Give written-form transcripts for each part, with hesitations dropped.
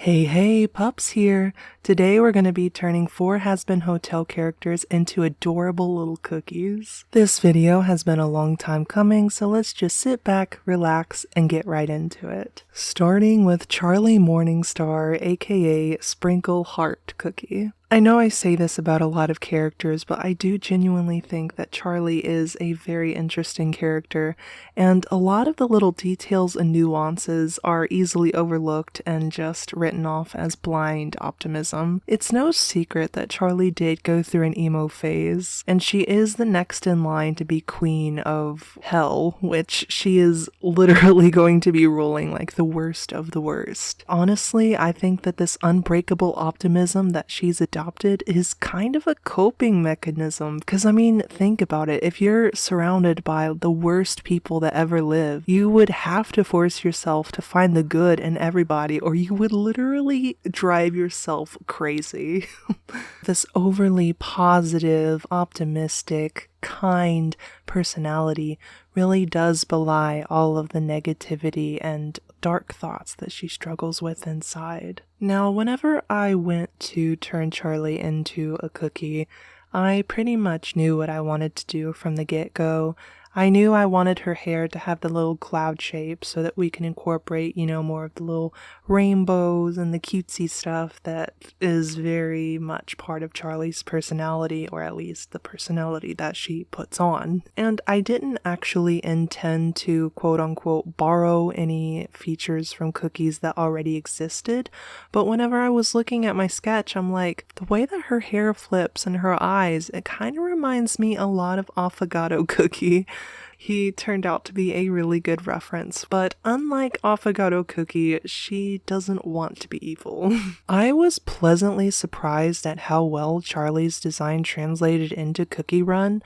Hey, Pups here! Today we're going to be turning 4 Hazbin Hotel characters into adorable little cookies. This video has been a long time coming, so let's just sit back, relax, and get right into it. Starting with Charlie Morningstar, aka Sprinkle Heart Cookie. I know I say this about a lot of characters, but I do genuinely think that Charlie is a very interesting character, and a lot of the little details and nuances are easily overlooked and just written off as blind optimism. It's no secret that Charlie did go through an emo phase, and she is the next in line to be queen of hell, which she is literally going to be ruling like the worst of the worst. Honestly, I think that this unbreakable optimism that she's adopted is kind of a coping mechanism, because I mean, think about it. If you're surrounded by the worst people that ever lived, you would have to force yourself to find the good in everybody, or you would literally drive yourself crazy. This overly positive, optimistic, kind personality really does belie all of the negativity and dark thoughts that she struggles with inside. Now, whenever I went to turn Charlie into a cookie, I pretty much knew what I wanted to do from the get-go. I knew I wanted her hair to have the little cloud shape so that we can incorporate, more of the little rainbows and the cutesy stuff that is very much part of Charlie's personality, or at least the personality that she puts on. And I didn't actually intend to quote-unquote borrow any features from cookies that already existed, but whenever I was looking at my sketch, I'm like, the way that her hair flips and her eyes, it kind of reminds me a lot of Affogato Cookie. He turned out to be a really good reference, but unlike Affogato Cookie, she doesn't want to be evil. I was pleasantly surprised at how well Charlie's design translated into CookieRun.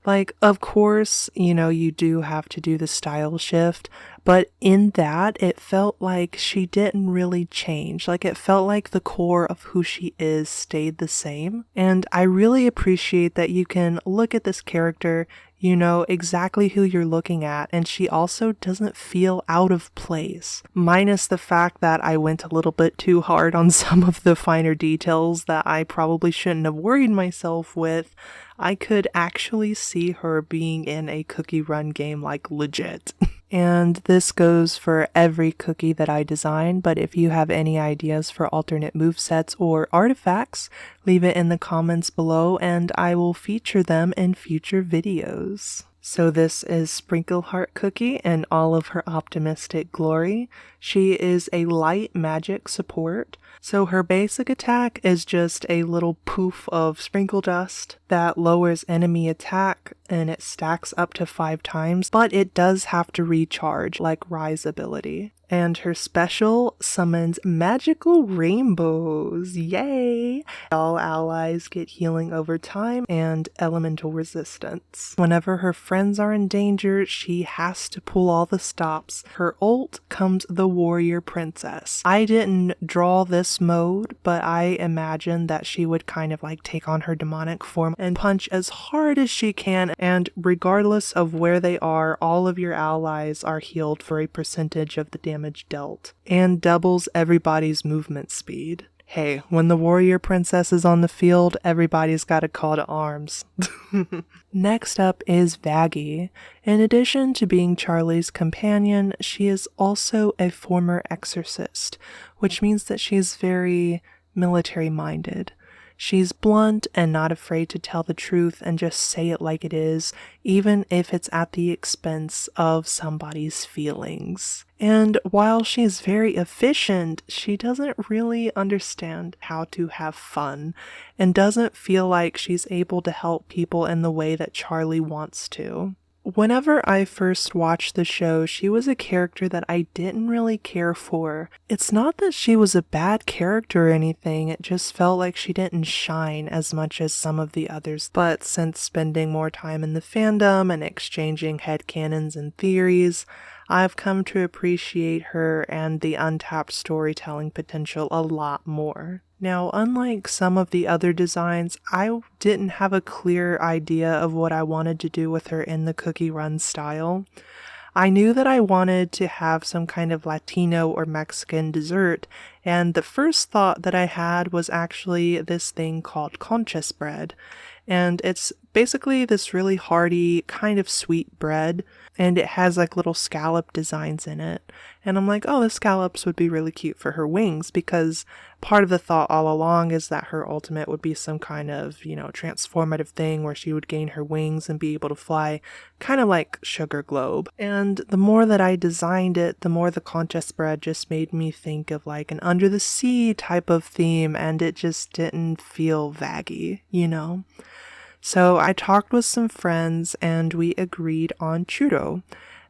Like, of course, you do have to do the style shift, but in that, it felt like she didn't really change. Like, it felt like the core of who she is stayed the same. And I really appreciate that you can look at this character, you know exactly who you're looking at, and she also doesn't feel out of place. Minus the fact that I went a little bit too hard on some of the finer details that I probably shouldn't have worried myself with. I could actually see her being in a CookieRun game, like legit. And this goes for every cookie that I design, but if you have any ideas for alternate movesets or artifacts, leave it in the comments below and I will feature them in future videos. So this is Sprinkle Heart Cookie in all of her optimistic glory. She is a light magic support, so her basic attack is just a little poof of sprinkle dust that lowers enemy attack, and it stacks up to 5 times, but it does have to recharge like Rise ability. And her special summons magical rainbows. Yay! All allies get healing over time and elemental resistance. Whenever her friends are in danger, she has to pull all the stops. Her ult comes the Warrior Princess. I didn't draw this mode, but I imagine that she would kind of like take on her demonic form and punch as hard as she can, and regardless of where they are, all of your allies are healed for a percentage of the damage dealt, and doubles everybody's movement speed. Hey, when the Warrior Princess is on the field, everybody's got a call to arms. Next up is Vaggie. In addition to being Charlie's companion, she is also a former exorcist, which means that she's very military-minded. She's blunt and not afraid to tell the truth and just say it like it is, even if it's at the expense of somebody's feelings. And while she's very efficient, she doesn't really understand how to have fun, and doesn't feel like she's able to help people in the way that Charlie wants to. Whenever I first watched the show, she was a character that I didn't really care for. It's not that she was a bad character or anything, it just felt like she didn't shine as much as some of the others. But since spending more time in the fandom and exchanging headcanons and theories, I've come to appreciate her and the untapped storytelling potential a lot more. Now, unlike some of the other designs, I didn't have a clear idea of what I wanted to do with her in the CookieRun style. I knew that I wanted to have some kind of Latino or Mexican dessert, And the first thought that I had was actually this thing called conchas bread. And it's basically this really hearty, kind of sweet bread, and it has like little scallop designs in it. And I'm like, oh, the scallops would be really cute for her wings, because part of the thought all along is that her ultimate would be some kind of, transformative thing where she would gain her wings and be able to fly, kind of like Sugar Globe. And the more that I designed it, the more the concha spread just made me think of like an under the sea type of theme, and it just didn't feel Vaggie, So I talked with some friends and we agreed on churro.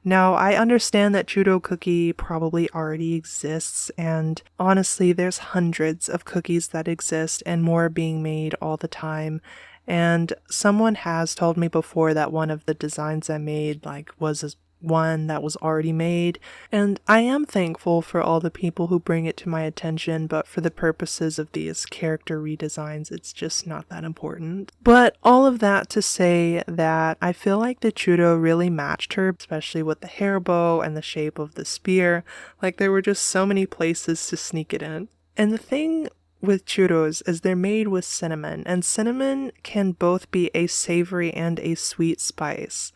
Now, I understand that churro cookie probably already exists, and honestly, there's hundreds of cookies that exist and more being made all the time. And someone has told me before that one of the designs I made was one that was already made, and I am thankful for all the people who bring it to my attention, but for the purposes of these character redesigns, it's just not that important. But all of that to say that I feel like the churro really matched her, especially with the hair bow and the shape of the spear. Like, there were just so many places to sneak it in. And the thing with churros is they're made with cinnamon, and cinnamon can both be a savory and a sweet spice.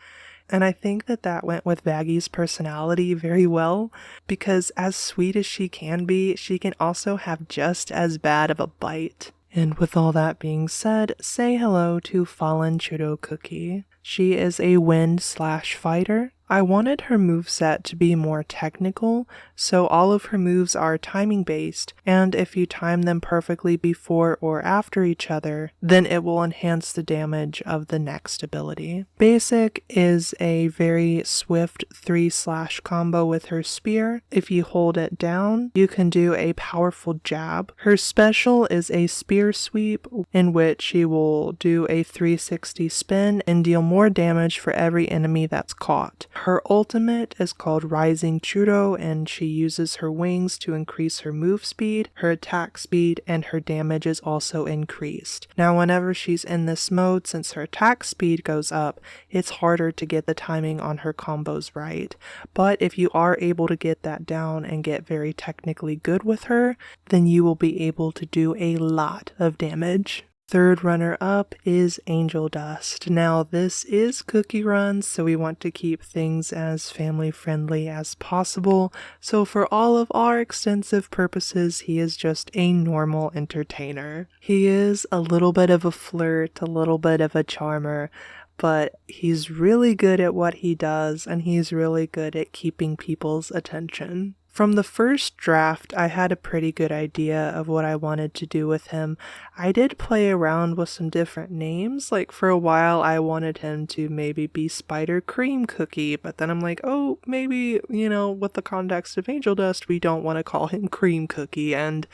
And I think that went with Vaggie's personality very well, because as sweet as she can be, she can also have just as bad of a bite. And with all that being said, say hello to Fallen Churro Cookie. She is a wind/fighter. I wanted her moveset to be more technical, so all of her moves are timing based, and if you time them perfectly before or after each other, then it will enhance the damage of the next ability. Basic is a very swift 3/ combo with her spear. If you hold it down, you can do a powerful jab. Her special is a spear sweep, in which she will do a 360 spin and deal more damage for every enemy that's caught. Her ultimate is called Rising Churro, and she uses her wings to increase her move speed, her attack speed, and her damage is also increased. Now, whenever she's in this mode, since her attack speed goes up, it's harder to get the timing on her combos right. But if you are able to get that down and get very technically good with her, then you will be able to do a lot of damage. Third runner up is Angel Dust. Now, this is CookieRun, so we want to keep things as family friendly as possible. So for all of our extensive purposes, he is just a normal entertainer. He is a little bit of a flirt, a little bit of a charmer, but he's really good at what he does, and he's really good at keeping people's attention. From the first draft, I had a pretty good idea of what I wanted to do with him. I did play around with some different names. Like, for a while, I wanted him to maybe be Spider Cream Cookie, but then I'm like, oh, maybe, with the context of Angel Dust, we don't want to call him Cream Cookie, and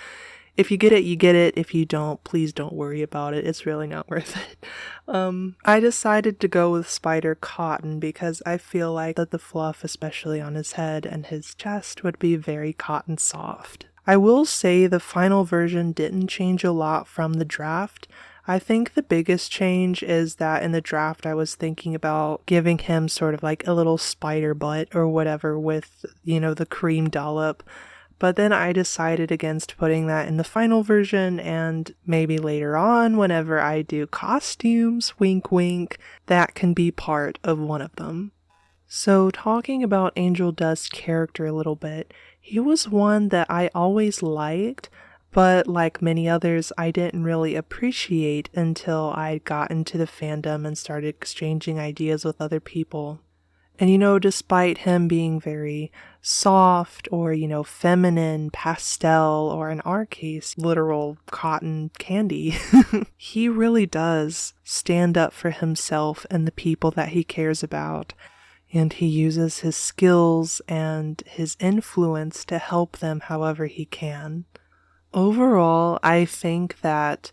if you get it, you get it. If you don't, please don't worry about it. It's really not worth it. I decided to go with Spider Cotton because I feel like that the fluff, especially on his head and his chest, would be very cotton soft. I will say the final version didn't change a lot from the draft. I think the biggest change is that in the draft I was thinking about giving him sort of like a little spider butt or whatever with, the cream dollop. But then I decided against putting that in the final version, and maybe later on, whenever I do costumes, wink wink, that can be part of one of them. So talking about Angel Dust's character a little bit, he was one that I always liked, but like many others, I didn't really appreciate until I got into the fandom and started exchanging ideas with other people. And despite him being very soft or, feminine, pastel, or in our case, literal cotton candy, he really does stand up for himself and the people that he cares about. And he uses his skills and his influence to help them however he can. Overall, I think that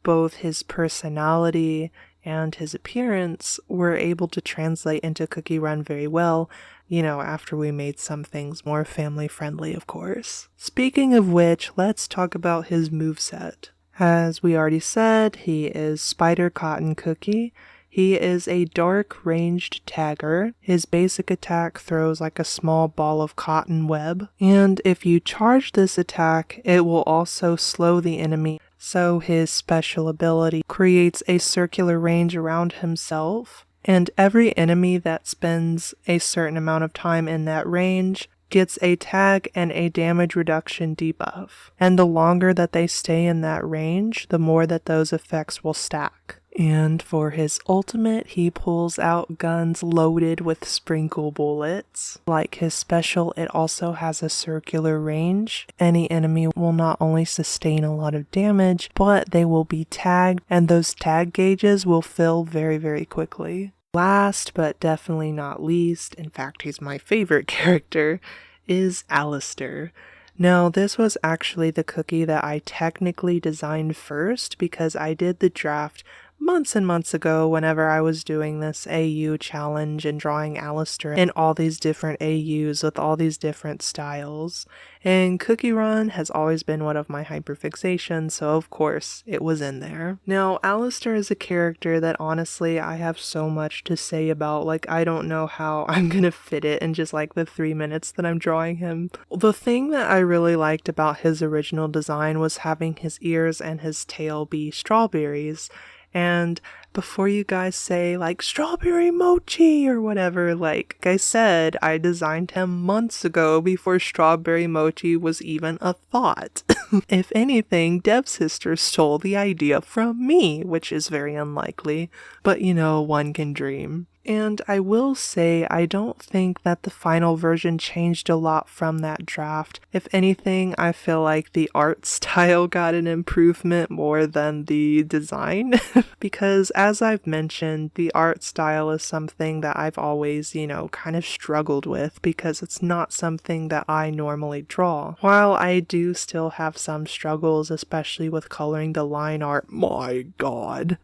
both his personality and his appearance were able to translate into CookieRun very well, after we made some things more family friendly, of course. Speaking of which, let's talk about his moveset. As we already said, he is Spider Cotton Cookie. He is a dark ranged tagger. His basic attack throws like a small ball of cotton web, and if you charge this attack, it will also slow the enemy. So his special ability creates a circular range around himself, and every enemy that spends a certain amount of time in that range gets a tag and a damage reduction debuff. And the longer that they stay in that range, the more that those effects will stack. And for his ultimate, he pulls out guns loaded with sprinkle bullets. Like his special, it also has a circular range. Any enemy will not only sustain a lot of damage, but they will be tagged, and those tag gauges will fill very, very quickly. Last, but definitely not least, in fact he's my favorite character, is Alastor. Now, this was actually the cookie that I technically designed first because I did the draft months and months ago whenever I was doing this AU challenge and drawing Alastor in all these different AUs with all these different styles. And CookieRun has always been one of my hyperfixations, so of course it was in there. Now, Alastor is a character that honestly I have so much to say about. Like, I don't know how I'm gonna fit it in just like the 3 minutes that I'm drawing him. The thing that I really liked about his original design was having his ears and his tail be strawberries. And before you guys say like strawberry mochi or whatever, like I said, I designed him months ago before strawberry mochi was even a thought. If anything, Devsisters stole the idea from me, which is very unlikely, but you know, one can dream. And I will say, I don't think that the final version changed a lot from that draft. If anything, I feel like the art style got an improvement more than the design. Because as I've mentioned, the art style is something that I've always, kind of struggled with because it's not something that I normally draw. While I do still have some struggles, especially with coloring the line art, my god.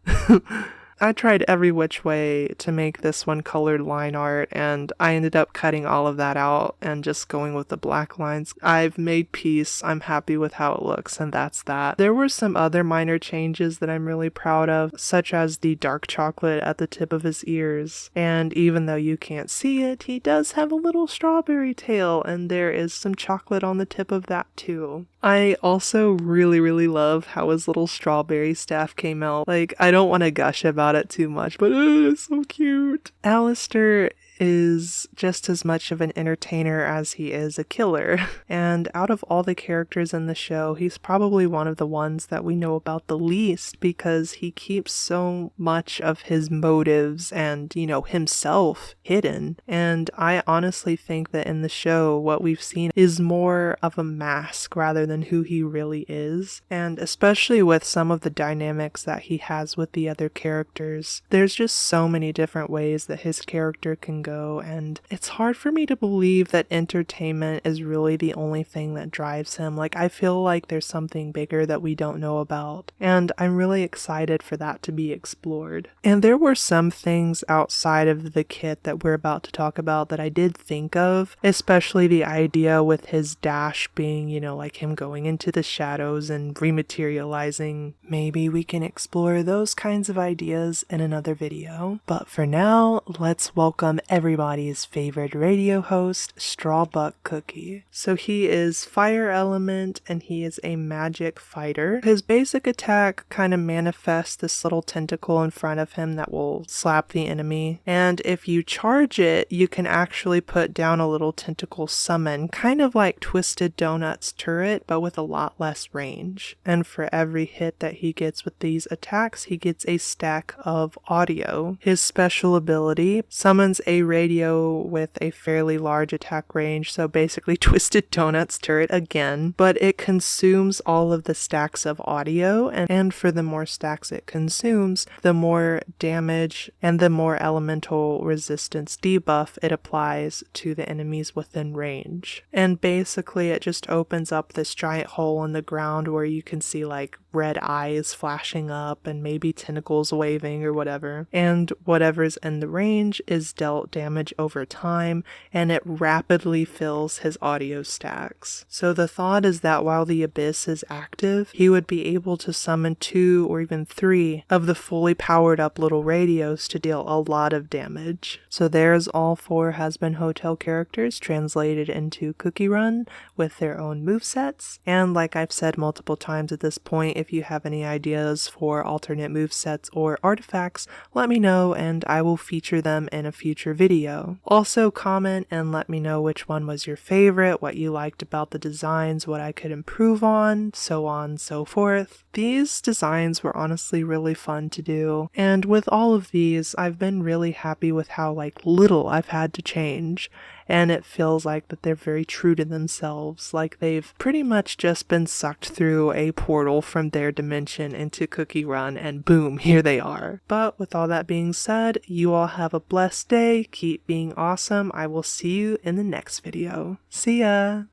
I tried every which way to make this one colored line art, and I ended up cutting all of that out and just going with the black lines. I've made peace, I'm happy with how it looks, and that's that. There were some other minor changes that I'm really proud of, such as the dark chocolate at the tip of his ears. And even though you can't see it, he does have a little strawberry tail, and there is some chocolate on the tip of that too. I also really love how his little strawberry staff came out. Like, I don't want to gush about it too much, but it's so cute. Alastor is just as much of an entertainer as he is a killer. And out of all the characters in the show, he's probably one of the ones that we know about the least because he keeps so much of his motives and, himself hidden. And I honestly think that in the show, what we've seen is more of a mask rather than who he really is. And especially with some of the dynamics that he has with the other characters, there's just so many different ways that his character can go, and it's hard for me to believe that entertainment is really the only thing that drives him. Like, I feel like there's something bigger that we don't know about, and I'm really excited for that to be explored. And there were some things outside of the kit that we're about to talk about that I did think of, especially the idea with his dash being, like him going into the shadows and rematerializing. Maybe we can explore those kinds of ideas in another video. But for now, let's welcome everybody's favorite radio host, Strawbuck Cookie. So he is fire element and he is a magic fighter. His basic attack kind of manifests this little tentacle in front of him that will slap the enemy. And if you charge it, you can actually put down a little tentacle summon, kind of like Twisted Donut's turret, but with a lot less range. And for every hit that he gets with these attacks, he gets a stack of audio. His special ability summons a radio with a fairly large attack range, so basically Twisted Donut's turret again, but it consumes all of the stacks of audio, and for the more stacks it consumes, the more damage and the more elemental resistance debuff it applies to the enemies within range. And basically it just opens up this giant hole in the ground where you can see like red eyes flashing up and maybe tentacles waving or whatever. And whatever's in the range is dealt damage over time, and it rapidly fills his audio stacks. So the thought is that while the Abyss is active, he would be able to summon 2 or even 3 of the fully powered up little radios to deal a lot of damage. So there's all 4 Hazbin Hotel characters translated into CookieRun with their own movesets. And like I've said multiple times at this point, if you have any ideas for alternate movesets or artifacts, let me know and I will feature them in a future video. Also comment and let me know which one was your favorite, what you liked about the designs, what I could improve on, so on and so forth. These designs were honestly really fun to do, and with all of these, I've been really happy with how little I've had to change, and it feels like that they're very true to themselves, like they've pretty much just been sucked through a portal from their dimension into CookieRun, and boom, here they are. But with all that being said, you all have a blessed day, keep being awesome, I will see you in the next video. See ya!